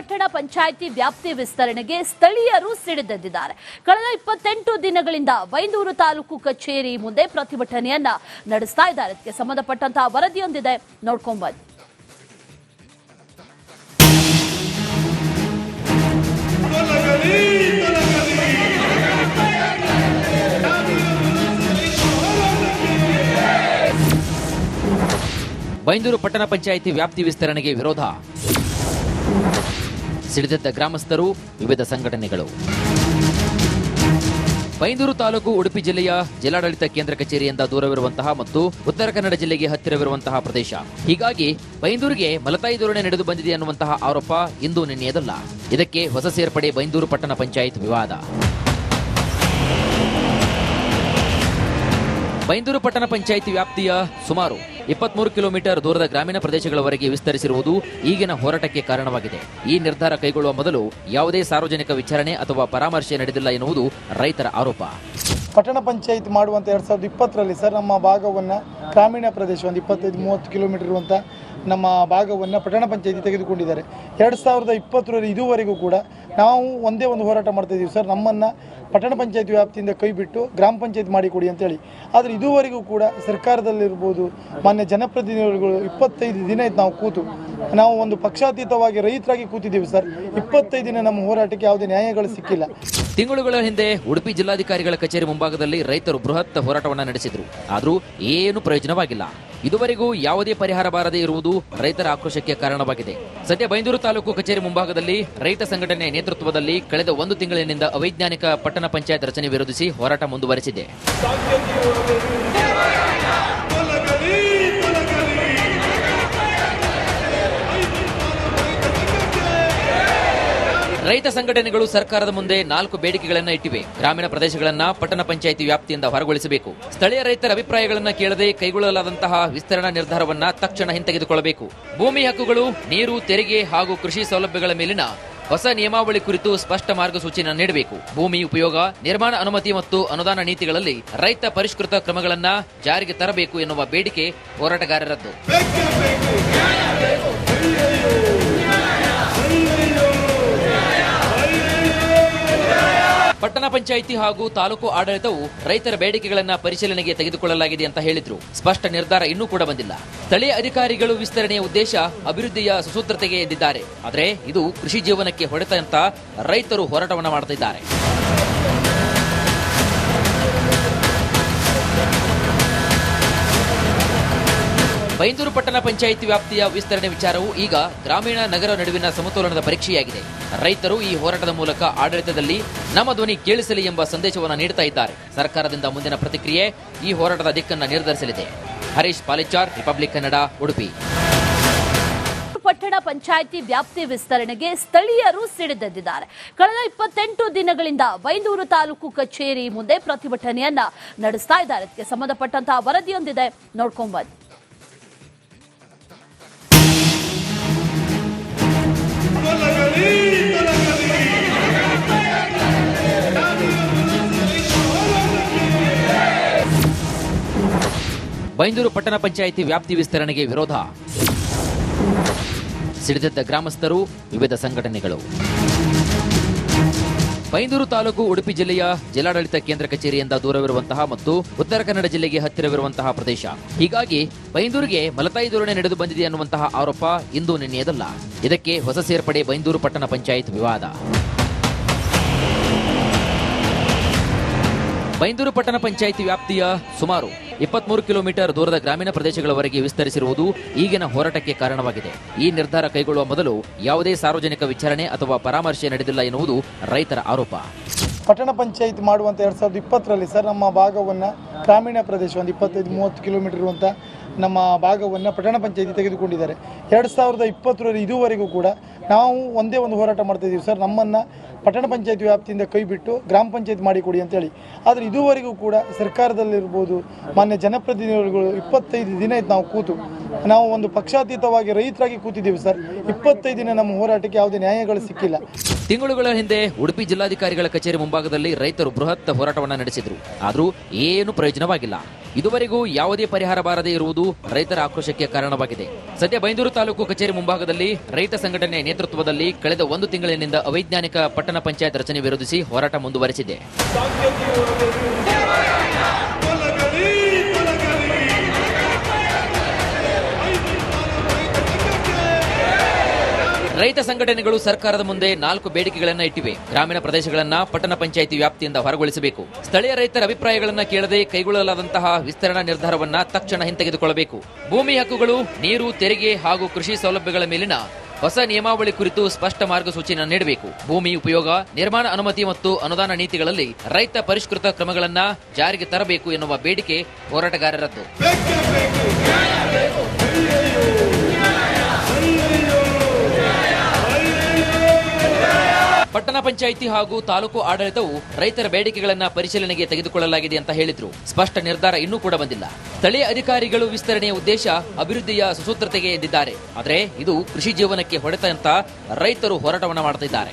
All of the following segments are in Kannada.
ಪಟ್ಟಣ ಪಂಚಾಯಿತಿ ವ್ಯಾಪ್ತಿ ವಿಸ್ತರಣೆಗೆ ಸ್ಥಳೀಯರು ಸಿಡಿದೆದ್ದಿದ್ದಾರೆ. ಕಳೆದ 28 ದಿನಗಳಿಂದ ಬೈಂದೂರು ತಾಲೂಕು ಕಚೇರಿ ಮುಂದೆ ಪ್ರತಿಭಟನೆಯನ್ನ ನಡೆಸ್ತಾ ಇದ್ದಾರೆ. ಇದಕ್ಕೆ ಸಂಬಂಧಪಟ್ಟಂತಹ ವರದಿಯೊಂದಿದೆ, ನೋಡ್ಕೊಂಡು ಬನ್ನಿ. ಬೈಂದೂರು ಪಟ್ಟಣ ಪಂಚಾಯಿತಿ ವ್ಯಾಪ್ತಿ ವಿಸ್ತರಣೆಗೆ ವಿರೋಧ, ಸಿಡಿದೆದ್ದ ಗ್ರಾಮಸ್ಥರು, ವಿವಿಧ ಸಂಘಟನೆಗಳು. ಬೈಂದೂರು ತಾಲೂಕು ಉಡುಪಿ ಜಿಲ್ಲೆಯ ಜಿಲ್ಲಾಡಳಿತ ಕೇಂದ್ರ ಕಚೇರಿಯಿಂದ ದೂರವಿರುವಂತಹ ಮತ್ತು ಉತ್ತರ ಕನ್ನಡ ಜಿಲ್ಲೆಗೆ ಹತ್ತಿರವಿರುವಂತಹ ಪ್ರದೇಶ. ಹೀಗಾಗಿ ಬೈಂದೂರಿಗೆ ಮಲತಾಯಿ ಧೋರಣೆ ನಡೆದು ಬಂದಿದೆ ಅನ್ನುವಂತಹ ಆರೋಪ ಇಂದು ನಿನ್ನೆಯದಲ್ಲ. ಇದಕ್ಕೆ ಹೊಸ ಸೇರ್ಪಡೆ ಬೈಂದೂರು ಪಟ್ಟಣ ಪಂಚಾಯತ್ ವಿವಾದ. ಬೈಂದೂರು ಪಟ್ಟಣ ಪಂಚಾಯಿತಿ ವ್ಯಾಪ್ತಿಯ ಸುಮಾರು 23 ಕಿಲೋಮೀಟರ್ ದೂರದ ಗ್ರಾಮೀಣ ಪ್ರದೇಶಗಳವರೆಗೆ ವಿಸ್ತರಿಸಿರುವುದು ಈಗಿನ ಹೋರಾಟಕ್ಕೆ ಕಾರಣವಾಗಿದೆ. ಈ ನಿರ್ಧಾರ ಕೈಗೊಳ್ಳುವ ಮೊದಲು ಯಾವುದೇ ಸಾರ್ವಜನಿಕ ವಿಚಾರಣೆ ಅಥವಾ ಪರಾಮರ್ಶೆ ನಡೆದಿಲ್ಲ ಎನ್ನುವುದು ರೈತರ ಆರೋಪ. ಪಟ್ಟಣ ಪಂಚಾಯಿತಿ ಮಾಡುವಂಥ 2020ರಲ್ಲಿ ಸರ್ ನಮ್ಮ ಭಾಗವನ್ನು ಗ್ರಾಮೀಣ ಪ್ರದೇಶ ಒಂದು 25-30 ಕಿಲೋಮೀಟರ್ ಇರುವಂಥ ನಮ್ಮ ಭಾಗವನ್ನು ಪಟ್ಟಣ ಪಂಚಾಯಿತಿ ತೆಗೆದುಕೊಂಡಿದ್ದಾರೆ. 2020ರಲ್ಲಿ ಇದುವರೆಗೂ ಕೂಡ ನಾವು ಒಂದೇ ಒಂದು ಹೋರಾಟ ಮಾಡ್ತಾ ಇದ್ದೀವಿ ಸರ್, ನಮ್ಮನ್ನು ಪಟ್ಟಣ ಪಂಚಾಯಿತಿ ವ್ಯಾಪ್ತಿಯಿಂದ ಕೈ ಬಿಟ್ಟು ಗ್ರಾಮ ಪಂಚಾಯತ್ ಮಾಡಿಕೊಡಿ ಅಂತೇಳಿ. ಆದರೆ ಇದುವರೆಗೂ ಕೂಡ ಸರ್ಕಾರದಲ್ಲಿರ್ಬೋದು, ಮಾನ್ಯ ಜನಪ್ರತಿನಿಧಿಗಳು 25 ದಿನ ಇತ್ತು ನಾವು ಕೂತು, ನಾವು ಒಂದು ಪಕ್ಷಾತೀತವಾಗಿ ರೈತರಾಗಿ ಕೂತಿದ್ದೀವಿ ಸರ್. 25 ದಿನ ನಮ್ಮ ಹೋರಾಟಕ್ಕೆ ಯಾವುದೇ ನ್ಯಾಯಗಳು ಸಿಕ್ಕಿಲ್ಲ. ತಿಂಗಳುಗಳ ಹಿಂದೆ ಉಡುಪಿ ಜಿಲ್ಲಾಧಿಕಾರಿಗಳ ಕಚೇರಿ ಮುಂಭಾಗದಲ್ಲಿ ರೈತರು ಬೃಹತ್ ಹೋರಾಟವನ್ನು ನಡೆಸಿದ್ರು. ಆದರೂ ಏನು ಪ್ರಯೋಜನವಾಗಿಲ್ಲ. ಇದುವರೆಗೂ ಯಾವುದೇ ಪರಿಹಾರ ಬಾರದೇ ಇರುವುದು ರೈತರ ಆಕ್ರೋಶಕ್ಕೆ ಕಾರಣವಾಗಿದೆ. ಸದ್ಯ ಬೈಂದೂರು ತಾಲೂಕು ಕಚೇರಿ ಮುಂಭಾಗದಲ್ಲಿ ರೈತ ಸಂಘಟನೆ ನೇತೃತ್ವದಲ್ಲಿ ಕಳೆದ 1 ತಿಂಗಳಿನಿಂದ ಅವೈಜ್ಞಾನಿಕ ಪಟ್ಟಣ ಪಂಚಾಯತ್ ರಚನೆ ವಿರೋಧಿಸಿ ಹೋರಾಟ ಮುಂದುವರೆಸಿದೆ. ರೈತ ಸಂಘಟನೆಗಳು ಸರ್ಕಾರದ ಮುಂದೆ 4 ಬೇಡಿಕೆಗಳನ್ನು ಇಟ್ಟಿವೆ. ಗ್ರಾಮೀಣ ಪ್ರದೇಶಗಳನ್ನ ಪಟ್ಟಣ ಪಂಚಾಯಿತಿ ವ್ಯಾಪ್ತಿಯಿಂದ ಹೊರಗೊಳಿಸಬೇಕು. ಸ್ಥಳೀಯ ರೈತರ ಅಭಿಪ್ರಾಯಗಳನ್ನು ಕೇಳದೆ ಕೈಗೊಳ್ಳಲಾದಂತಹ ವಿಸ್ತರಣಾ ನಿರ್ಧಾರವನ್ನ ತಕ್ಷಣ ಹಿಂತೆಗೆದುಕೊಳ್ಳಬೇಕು. ಭೂಮಿ ಹಕ್ಕುಗಳು, ನೀರು, ತೆರಿಗೆ ಹಾಗೂ ಕೃಷಿ ಸೌಲಭ್ಯಗಳ ಮೇಲಿನ ಹೊಸ ನಿಯಮಾವಳಿ ಕುರಿತು ಸ್ಪಷ್ಟ ಮಾರ್ಗಸೂಚಿಯನ್ನು ನೀಡಬೇಕು. ಭೂಮಿ ಉಪಯೋಗ, ನಿರ್ಮಾಣ ಅನುಮತಿ ಮತ್ತು ಅನುದಾನ ನೀತಿಗಳಲ್ಲಿ ರೈತ ಪರಿಷ್ಕೃತ ಕ್ರಮಗಳನ್ನು ಜಾರಿಗೆ ತರಬೇಕು ಎನ್ನುವ ಬೇಡಿಕೆ ಹೋರಾಟಗಾರರದ್ದು. ಪಟ್ಟಣ ಪಂಚಾಯಿತಿ ಹಾಗೂ ತಾಲೂಕು ಆಡಳಿತವು ರೈತರ ಬೇಡಿಕೆಗಳನ್ನು ಪರಿಶೀಲನೆಗೆ ತೆಗೆದುಕೊಳ್ಳಲಾಗಿದೆ ಅಂತ ಹೇಳಿದ್ರು. ಸ್ಪಷ್ಟ ನಿರ್ಧಾರ ಇನ್ನೂ ಕೂಡ ಬಂದಿಲ್ಲ. ಸ್ಥಳೀಯ ಅಧಿಕಾರಿಗಳು ವಿಸ್ತರಣೆಯ ಉದ್ದೇಶ ಅಭಿವೃದ್ಧಿಯ ಸುಸೂತ್ರತೆಗೆ ಎಂದಿದ್ದಾರೆ. ಆದರೆ ಇದು ಕೃಷಿ ಜೀವನಕ್ಕೆ ಹೊಡೆತ ಅಂತ ರೈತರು ಹೋರಾಟವನ್ನು ಮಾಡುತ್ತಿದ್ದಾರೆ. ಬೈಂದೂರು ಪಟ್ಟಣ ಪಂಚಾಯಿತಿ ವ್ಯಾಪ್ತಿಯ ವಿಸ್ತರಣೆ ವಿಚಾರವು ಈಗ ಗ್ರಾಮೀಣ ನಗರ ನಡುವಿನ ಸಮತೋಲನದ ಪರೀಕ್ಷೆಯಾಗಿದೆ. ರೈತರು ಈ ಹೋರಾಟದ ಮೂಲಕ ಆಡಳಿತದಲ್ಲಿ ನಮ್ಮ ಧ್ವನಿ ಕೇಳಿಸಲಿ ಎಂಬ ಸಂದೇಶವನ್ನು ನೀಡುತ್ತಾ ಇದ್ದಾರೆ. ಸರ್ಕಾರದಿಂದ ಮುಂದಿನ ಪ್ರತಿಕ್ರಿಯೆ ಈ ಹೋರಾಟದ ದಿಕ್ಕನ್ನು ನಿರ್ಧರಿಸಲಿದೆ. ಹರೀಶ್ ಪಾಲಿಚಾರ್, ರಿಪಬ್ಲಿಕ್ ಕನ್ನಡ, ಉಡುಪಿ. ಪಟ್ಟಣ ಪಂಚಾಯಿತಿ ವ್ಯಾಪ್ತಿ ವಿಸ್ತರಣೆಗೆ ಸ್ಥಳೀಯರು ಸಿಡಿದೆದ್ದಿದ್ದಾರೆ. ಕಳೆದ 28 ದಿನಗಳಿಂದ ಬೈಂದೂರು ತಾಲೂಕು ಕಚೇರಿ ಮುಂದೆ ಪ್ರತಿಭಟನೆಯನ್ನ ನಡೆಸ್ತಾ ಇದ್ದಾರೆ. ಇದಕ್ಕೆ ಸಂಬಂಧಪಟ್ಟಂತಹ ವರದಿಯೊಂದಿದೆ, ನೋಡ್ಕೊಂಡು ಬನ್ನಿ. ಬೈಂದೂರು ಪಟ್ಟಣ ಪಂಚಾಯಿತಿ ವ್ಯಾಪ್ತಿ ವಿಸ್ತರಣೆಗೆ ವಿರೋಧ, ಸಿಡಿದೆದ್ದ ಗ್ರಾಮಸ್ಥರು, ವಿವಿಧ ಸಂಘಟನೆಗಳು. ಬೈಂದೂರು ತಾಲೂಕು ಉಡುಪಿ ಜಿಲ್ಲೆಯ ಜಿಲ್ಲಾಡಳಿತ ಕೇಂದ್ರ ಕಚೇರಿಯಿಂದ ದೂರವಿರುವಂತಹ ಮತ್ತು ಉತ್ತರ ಕನ್ನಡ ಜಿಲ್ಲೆಗೆ ಹತ್ತಿರವಿರುವಂತಹ ಪ್ರದೇಶ. ಹೀಗಾಗಿ ಬೈಂದೂರಿಗೆ ಮಲತಾಯಿ ಧೋರಣೆ ನಡೆದು ಬಂದಿದೆ ಅನ್ನುವಂತಹ ಆರೋಪ ಇಂದು ನಿನ್ನೆಯದಲ್ಲ. ಇದಕ್ಕೆ ಹೊಸ ಸೇರ್ಪಡೆ ಬೈಂದೂರು ಪಟ್ಟಣ ಪಂಚಾಯತ್ ವಿವಾದ. ಬೈಂದೂರು ಪಟ್ಟಣ ಪಂಚಾಯಿತಿ ವ್ಯಾಪ್ತಿಯ ಸುಮಾರು 23 ಕಿಲೋಮೀಟರ್ ದೂರದ ಗ್ರಾಮೀಣ ಪ್ರದೇಶಗಳವರೆಗೆ ವಿಸ್ತರಿಸಿರುವುದು ಈಗಿನ ಹೋರಾಟಕ್ಕೆ ಕಾರಣವಾಗಿದೆ. ಈ ನಿರ್ಧಾರ ಕೈಗೊಳ್ಳುವ ಮೊದಲು ಯಾವುದೇ ಸಾರ್ವಜನಿಕ ವಿಚಾರಣೆ ಅಥವಾ ಪರಾಮರ್ಶೆ ನಡೆದಿಲ್ಲ ಎನ್ನುವುದು ರೈತರ ಆರೋಪ. ಪಟ್ಟಣ ಪಂಚಾಯಿತಿ ಮಾಡುವಂಥ 2020ರಲ್ಲಿ ಸರ್ ನಮ್ಮ ಭಾಗವನ್ನು ಗ್ರಾಮೀಣ ಪ್ರದೇಶ ಒಂದು 25-30 ಕಿಲೋಮೀಟರ್ ಇರುವಂಥ ನಮ್ಮ ಭಾಗವನ್ನು ಪಟ್ಟಣ ಪಂಚಾಯಿತಿ ತೆಗೆದುಕೊಂಡಿದ್ದಾರೆ. 2020ರಲ್ಲಿ ಇದುವರೆಗೂ ಕೂಡ ನಾವು ಒಂದೇ ಒಂದು ಹೋರಾಟ ಮಾಡ್ತಾ ಇದ್ದೀವಿ ಸರ್, ನಮ್ಮನ್ನು ಪಟ್ಟಣ ಪಂಚಾಯಿತಿ ವ್ಯಾಪ್ತಿಯಿಂದ ಕೈ ಬಿಟ್ಟು ಗ್ರಾಮ ಪಂಚಾಯತ್ ಮಾಡಿಕೊಡಿ ಅಂತೇಳಿ. ಆದರೆ ಇದುವರೆಗೂ ಕೂಡ ಸರ್ಕಾರದಲ್ಲಿರ್ಬೋದು, ಮಾನ್ಯ ಜನಪ್ರತಿನಿಧಿಗಳು 25 ದಿನ ಇತ್ತು ನಾವು ಕೂತು, ನಾವು ಒಂದು ಪಕ್ಷಾತೀತವಾಗಿ ರೈತರಾಗಿ ಕೂತಿದ್ದೀವಿ ಸರ್. 25 ದಿನ ನಮ್ಮ ಹೋರಾಟಕ್ಕೆ ಯಾವುದೇ ನ್ಯಾಯಗಳು ಸಿಕ್ಕಿಲ್ಲ. ತಿಂಗಳುಗಳ ಹಿಂದೆ ಉಡುಪಿ ಜಿಲ್ಲಾಧಿಕಾರಿಗಳ ಕಚೇರಿ ಮುಂಭಾಗದಲ್ಲಿ ರೈತರು ಬೃಹತ್ ಹೋರಾಟವನ್ನು ನಡೆಸಿದ್ರು. ಆದರೂ ಏನು ಪ್ರಯೋಜನವಾಗಿಲ್ಲ. ಇದುವರೆಗೂ ಯಾವುದೇ ಪರಿಹಾರ ಬಾರದೇ ಇರುವುದು ರೈತರ ಆಕ್ರೋಶಕ್ಕೆ ಕಾರಣವಾಗಿದೆ. ಸದ್ಯ ಬೈಂದೂರು ತಾಲೂಕು ಕಚೇರಿ ಮುಂಭಾಗದಲ್ಲಿ ರೈತ ಸಂಘಟನೆ ನೇತೃತ್ವದಲ್ಲಿ ಕಳೆದ 1 ತಿಂಗಳಿನಿಂದ ಅವೈಜ್ಞಾನಿಕ ಪಟ್ಟಣ ಪಂಚಾಯತ್ ರಚನೆ ವಿರೋಧಿಸಿ ಹೋರಾಟ ಮುಂದುವರೆಸಿದೆ. ರೈತ ಸಂಘಟನೆಗಳು ಸರ್ಕಾರದ ಮುಂದೆ 4 ಬೇಡಿಕೆಗಳನ್ನು ಇಟ್ಟಿವೆ. ಗ್ರಾಮೀಣ ಪ್ರದೇಶಗಳನ್ನ ಪಟ್ಟಣ ಪಂಚಾಯಿತಿ ವ್ಯಾಪ್ತಿಯಿಂದ ಹೊರಗೊಳಿಸಬೇಕು. ಸ್ಥಳೀಯ ರೈತರ ಅಭಿಪ್ರಾಯಗಳನ್ನು ಕೇಳದೆ ಕೈಗೊಳ್ಳಲಾದಂತಹ ವಿಸ್ತರಣಾ ನಿರ್ಧಾರವನ್ನ ತಕ್ಷಣ ಹಿಂತೆಗೆದುಕೊಳ್ಳಬೇಕು. ಭೂಮಿ ಹಕ್ಕುಗಳು, ನೀರು, ತೆರಿಗೆ ಹಾಗೂ ಕೃಷಿ ಸೌಲಭ್ಯಗಳ ಮೇಲಿನ ಹೊಸ ನಿಯಮಾವಳಿ ಕುರಿತು ಸ್ಪಷ್ಟ ಮಾರ್ಗಸೂಚಿಯನ್ನು ನೀಡಬೇಕು. ಭೂಮಿ ಉಪಯೋಗ, ನಿರ್ಮಾಣ ಅನುಮತಿ ಮತ್ತು ಅನುದಾನ ನೀತಿಗಳಲ್ಲಿ ರೈತ ಪರಿಷ್ಕೃತ ಕ್ರಮಗಳನ್ನು ಜಾರಿಗೆ ತರಬೇಕು ಎನ್ನುವ ಬೇಡಿಕೆ ಹೋರಾಟಗಾರರದ್ದು. ಪಟ್ಟಣ ಪಂಚಾಯಿತಿ ಹಾಗೂ ತಾಲೂಕು ಆಡಳಿತವು ರೈತರ ಬೇಡಿಕೆಗಳನ್ನು ಪರಿಶೀಲನೆಗೆ ತೆಗೆದುಕೊಳ್ಳಲಾಗಿದೆ ಅಂತ ಹೇಳಿದ್ರು. ಸ್ಪಷ್ಟ ನಿರ್ಧಾರ ಇನ್ನೂ ಕೂಡ ಬಂದಿಲ್ಲ. ಸ್ಥಳೀಯ ಅಧಿಕಾರಿಗಳು ವಿಸ್ತರಣೆಯ ಉದ್ದೇಶ ಅಭಿವೃದ್ಧಿಯ ಸುಸೂತ್ರತೆಗೆ ಎಂದಿದ್ದಾರೆ. ಆದರೆ ಇದು ಕೃಷಿ ಜೀವನಕ್ಕೆ ಹೊಡೆತ ಅಂತ ರೈತರು ಹೋರಾಟವನ್ನು ಮಾಡುತ್ತಿದ್ದಾರೆ.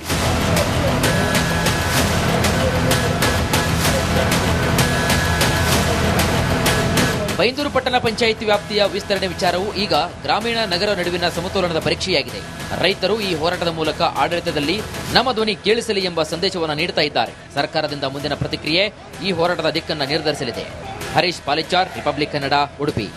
ಬೈಂದೂರು ಪಟ್ಟಣ ಪಂಚಾಯಿತಿ ವ್ಯಾಪ್ತಿಯ ವಿಸ್ತರಣೆ ವಿಚಾರವು ಈಗ ಗ್ರಾಮೀಣ ನಗರ ನಡುವಿನ ಸಮತೋಲನದ ಪರೀಕ್ಷೆಯಾಗಿದೆ. ರೈತರು ಈ ಹೋರಾಟದ ಮೂಲಕ ಆಡಳಿತದಲ್ಲಿ ನಮ್ಮ ಧ್ವನಿ ಕೇಳಿಸಲಿ ಎಂಬ ಸಂದೇಶವನ್ನು ನೀಡುತ್ತಾ ಇದ್ದಾರೆ. ಸರ್ಕಾರದಿಂದ ಮುಂದಿನ ಪ್ರತಿಕ್ರಿಯೆ ಈ ಹೋರಾಟದ ದಿಕ್ಕನ್ನು ನಿರ್ಧರಿಸಲಿದೆ. ಹರೀಶ್ ಪಾಲಿಚಾರ್, ರಿಪಬ್ಲಿಕ್ ಕನ್ನಡ, ಉಡುಪಿ.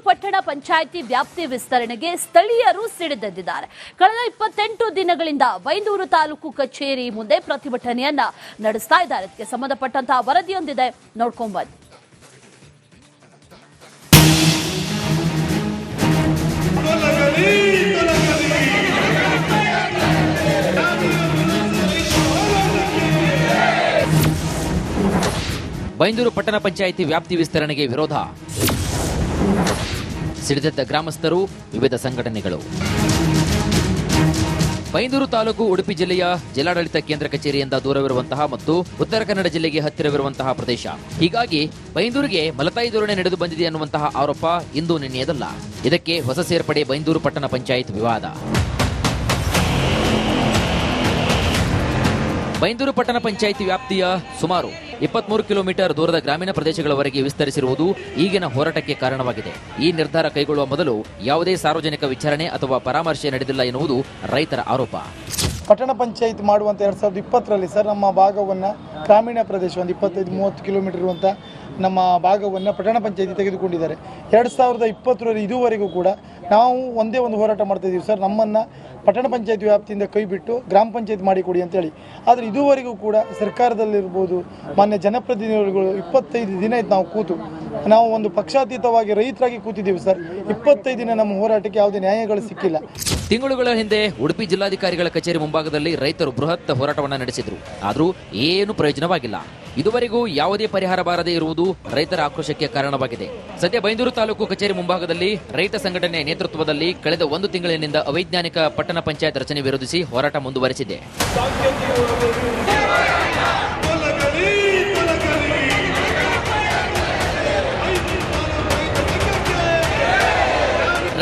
ಪಟ್ಟಣ ಪಂಚಾಯಿತಿ ವ್ಯಾಪ್ತಿ ವಿಸ್ತರಣೆಗೆ ಸ್ಥಳೀಯರು ಸಿಡಿದೆದ್ದಿದ್ದಾರೆ. ಕಳೆದ 28 ದಿನಗಳಿಂದ ಬೈಂದೂರು ತಾಲೂಕು ಕಚೇರಿ ಮುಂದೆ ಪ್ರತಿಭಟನೆಯನ್ನ ನಡೆಸ್ತಾ ಇದ್ದಾರೆ. ಇದಕ್ಕೆ ಸಂಬಂಧಪಟ್ಟಂತಹ ವರದಿಯೊಂದಿದೆ, ನೋಡ್ಕೊಂಡ್ ಬನ್ನಿ. ಬೈಂದೂರು ಪಟ್ಟಣ ಪಂಚಾಯಿತಿ ವ್ಯಾಪ್ತಿ ವಿಸ್ತರಣೆಗೆ ವಿರೋಧ. ಸಿಡಿದೆದ್ದ ಗ್ರಾಮಸ್ಥರು, ವಿವಿಧ ಸಂಘಟನೆಗಳು. ಬೈಂದೂರು ತಾಲೂಕು ಉಡುಪಿ ಜಿಲ್ಲೆಯ ಜಿಲ್ಲಾಡಳಿತ ಕೇಂದ್ರ ಕಚೇರಿಯಿಂದ ದೂರವಿರುವಂತಹ ಮತ್ತು ಉತ್ತರ ಕನ್ನಡ ಜಿಲ್ಲೆಗೆ ಹತ್ತಿರವಿರುವಂತಹ ಪ್ರದೇಶ. ಹೀಗಾಗಿ ಬೈಂದೂರಿಗೆ ಮಲತಾಯಿ ಧೋರಣೆ ನಡೆದು ಬಂದಿದೆ ಅನ್ನುವಂತಹ ಆರೋಪ ಇಂದು ನಿನ್ನೆಯದಲ್ಲ. ಇದಕ್ಕೆ ಹೊಸ ಸೇರ್ಪಡೆ ಬೈಂದೂರು ಪಟ್ಟಣ ಪಂಚಾಯತ್ ವಿವಾದ. ಬೈಂದೂರು ಪಟ್ಟಣ ಪಂಚಾಯಿತಿ ವ್ಯಾಪ್ತಿಯ ಸುಮಾರು 23 ಕಿಲೋಮೀಟರ್ ದೂರದ ಗ್ರಾಮೀಣ ಪ್ರದೇಶಗಳವರೆಗೆ ವಿಸ್ತರಿಸಿರುವುದು ಈಗಿನ ಹೋರಾಟಕ್ಕೆ ಕಾರಣವಾಗಿದೆ. ಈ ನಿರ್ಧಾರ ಕೈಗೊಳ್ಳುವ ಮೊದಲು ಯಾವುದೇ ಸಾರ್ವಜನಿಕ ವಿಚಾರಣೆ ಅಥವಾ ಪರಾಮರ್ಶೆ ನಡೆದಿಲ್ಲ ಎನ್ನುವುದು ರೈತರ ಆರೋಪ. ಪಟ್ಟಣ ಪಂಚಾಯತ್ ಮಾಡುವಂಥ 2020ರಲ್ಲಿ ಸರ್ ನಮ್ಮ ಭಾಗವನ್ನು ಗ್ರಾಮೀಣ ಪ್ರದೇಶ ಒಂದು 25-30 ಕಿಲೋಮೀಟರ್ ಇರುವಂಥ ನಮ್ಮ ಭಾಗವನ್ನು ಪಟ್ಟಣ ಪಂಚಾಯತಿ ತೆಗೆದುಕೊಂಡಿದ್ದಾರೆ. 2020ರಲ್ಲಿ ಇದುವರೆಗೂ ಕೂಡ ನಾವು ಒಂದೇ ಒಂದು ಹೋರಾಟ ಮಾಡ್ತಾಯಿದ್ದೀವಿ ಸರ್, ನಮ್ಮನ್ನು ಪಟ್ಟಣ ಪಂಚಾಯತ್ ವ್ಯಾಪ್ತಿಯಿಂದ ಕೈ ಬಿಟ್ಟು ಗ್ರಾಮ ಪಂಚಾಯತ್ ಮಾಡಿಕೊಡಿ ಅಂತೇಳಿ. ಆದರೆ ಇದುವರೆಗೂ ಕೂಡ ಸರ್ಕಾರದಲ್ಲಿರ್ಬೋದು, ಮಾನ್ಯ ಜನಪ್ರತಿನಿಧಿಗಳು 25 ದಿನ ಆಯ್ತು ನಾವು ಕೂತು, ನಾವು ಒಂದು ಪಕ್ಷಾತೀತವಾಗಿ ರೈತರಾಗಿ ಕೂತಿದ್ದೀವಿ ಸರ್. 25 ದಿನ ನಮ್ಮ ಹೋರಾಟಕ್ಕೆ ಯಾವುದೇ ನ್ಯಾಯಗಳು ಸಿಕ್ಕಿಲ್ಲ. ತಿಂಗಳುಗಳ ಹಿಂದೆ ಉಡುಪಿ ಜಿಲ್ಲಾಧಿಕಾರಿಗಳ ಕಚೇರಿ ಮುಂಭಾಗದಲ್ಲಿ ರೈತರು ಬೃಹತ್ ಹೋರಾಟವನ್ನು ನಡೆಸಿದ್ರು. ಆದರೂ ಏನೂ ಪ್ರಯೋಜನವಾಗಿಲ್ಲ. ಇದುವರೆಗೂ ಯಾವುದೇ ಪರಿಹಾರ ಬಾರದೇ ಇರುವುದು ರೈತರ ಆಕ್ರೋಶಕ್ಕೆ ಕಾರಣವಾಗಿದೆ. ಸದ್ಯ ಬೈಂದೂರು ತಾಲೂಕು ಕಚೇರಿ ಮುಂಭಾಗದಲ್ಲಿ ರೈತ ಸಂಘಟನೆ ನೇತೃತ್ವದಲ್ಲಿ ಕಳೆದ 1 ತಿಂಗಳಿನಿಂದ ಅವೈಜ್ಞಾನಿಕ ಪಟ್ಟಣ ಪಂಚಾಯತ್ ರಚನೆ ವಿರೋಧಿಸಿ ಹೋರಾಟ ಮುಂದುವರೆಸಿದೆ.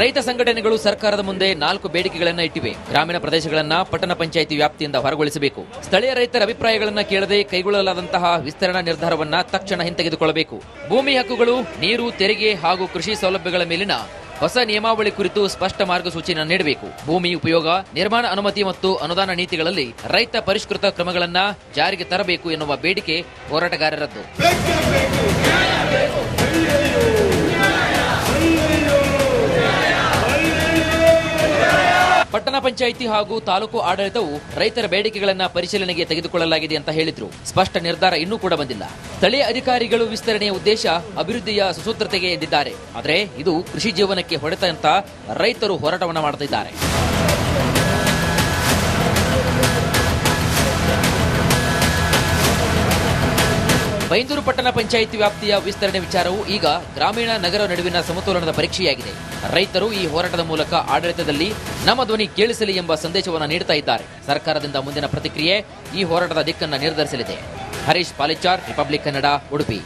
ರೈತ ಸಂಘಟನೆಗಳು ಸರ್ಕಾರದ ಮುಂದೆ 4 ಬೇಡಿಕೆಗಳನ್ನು ಇಟ್ಟಿವೆ. ಗ್ರಾಮೀಣ ಪ್ರದೇಶಗಳನ್ನ ಪಟ್ಟಣ ಪಂಚಾಯಿತಿ ವ್ಯಾಪ್ತಿಯಿಂದ ಹೊರಗೊಳಿಸಬೇಕು. ಸ್ಥಳೀಯ ರೈತರ ಅಭಿಪ್ರಾಯಗಳನ್ನು ಕೇಳದೆ ಕೈಗೊಳ್ಳಲಾದಂತಹ ವಿಸ್ತರಣಾ ನಿರ್ಧಾರವನ್ನ ತಕ್ಷಣ ಹಿಂತೆಗೆದುಕೊಳ್ಳಬೇಕು. ಭೂಮಿ ಹಕ್ಕುಗಳು, ನೀರು, ತೆರಿಗೆ ಹಾಗೂ ಕೃಷಿ ಸೌಲಭ್ಯಗಳ ಮೇಲಿನ ಹೊಸ ನಿಯಮಾವಳಿ ಕುರಿತು ಸ್ಪಷ್ಟ ಮಾರ್ಗಸೂಚಿಯನ್ನು ನೀಡಬೇಕು. ಭೂಮಿ ಉಪಯೋಗ, ನಿರ್ಮಾಣ ಅನುಮತಿ ಮತ್ತು ಅನುದಾನ ನೀತಿಗಳಲ್ಲಿ ರೈತ ಪರಿಷ್ಕೃತ ಕ್ರಮಗಳನ್ನು ಜಾರಿಗೆ ತರಬೇಕು ಎನ್ನುವ ಬೇಡಿಕೆ ಹೋರಾಟಗಾರರದ್ದು. ಪಟ್ಟಣ ಪಂಚಾಯಿತಿ ಹಾಗೂ ತಾಲೂಕು ಆಡಳಿತವು ರೈತರ ಬೇಡಿಕೆಗಳನ್ನು ಪರಿಶೀಲನೆಗೆ ತೆಗೆದುಕೊಳ್ಳಲಾಗಿದೆ ಅಂತ ಹೇಳಿದ್ರು. ಸ್ಪಷ್ಟ ನಿರ್ಧಾರ ಇನ್ನೂ ಕೂಡ ಬಂದಿಲ್ಲ. ಸ್ಥಳೀಯ ಅಧಿಕಾರಿಗಳು ವಿಸ್ತರಣೆಯ ಉದ್ದೇಶ ಅಭಿವೃದ್ಧಿಯ ಸುಸೂತ್ರತೆಗೆ ಎಂದಿದ್ದಾರೆ. ಆದರೆ ಇದು ಕೃಷಿ ಜೀವನಕ್ಕೆ ಹೊಡೆತ ಅಂತ ರೈತರು ಹೋರಾಟವನ್ನು ಮಾಡುತ್ತಿದ್ದಾರೆ. ಬೈಂದೂರು ಪಟ್ಟಣ ಪಂಚಾಯಿತಿ ವ್ಯಾಪ್ತಿಯ ವಿಸ್ತರಣೆ ವಿಚಾರವು ಈಗ ಗ್ರಾಮೀಣ ನಗರ ನಡುವಿನ ಸಮತೋಲನದ ಪರೀಕ್ಷೆಯಾಗಿದೆ. ರೈತರು ಈ ಹೋರಾಟದ ಮೂಲಕ ಆಡಳಿತದಲ್ಲಿ ನಮ್ಮ ಧ್ವನಿ ಕೇಳಿಸಲಿ ಎಂಬ ಸಂದೇಶವನ್ನು ನೀಡುತ್ತಾ ಇದ್ದಾರೆ. ಸರ್ಕಾರದಿಂದ ಮುಂದಿನ ಪ್ರತಿಕ್ರಿಯೆ ಈ ಹೋರಾಟದ ದಿಕ್ಕನ್ನು ನಿರ್ಧರಿಸಲಿದೆ. ಹರೀಶ್ ಪಾಲಿಚಾರ್, ರಿಪಬ್ಲಿಕ್ ಕನ್ನಡ, ಉಡುಪಿ.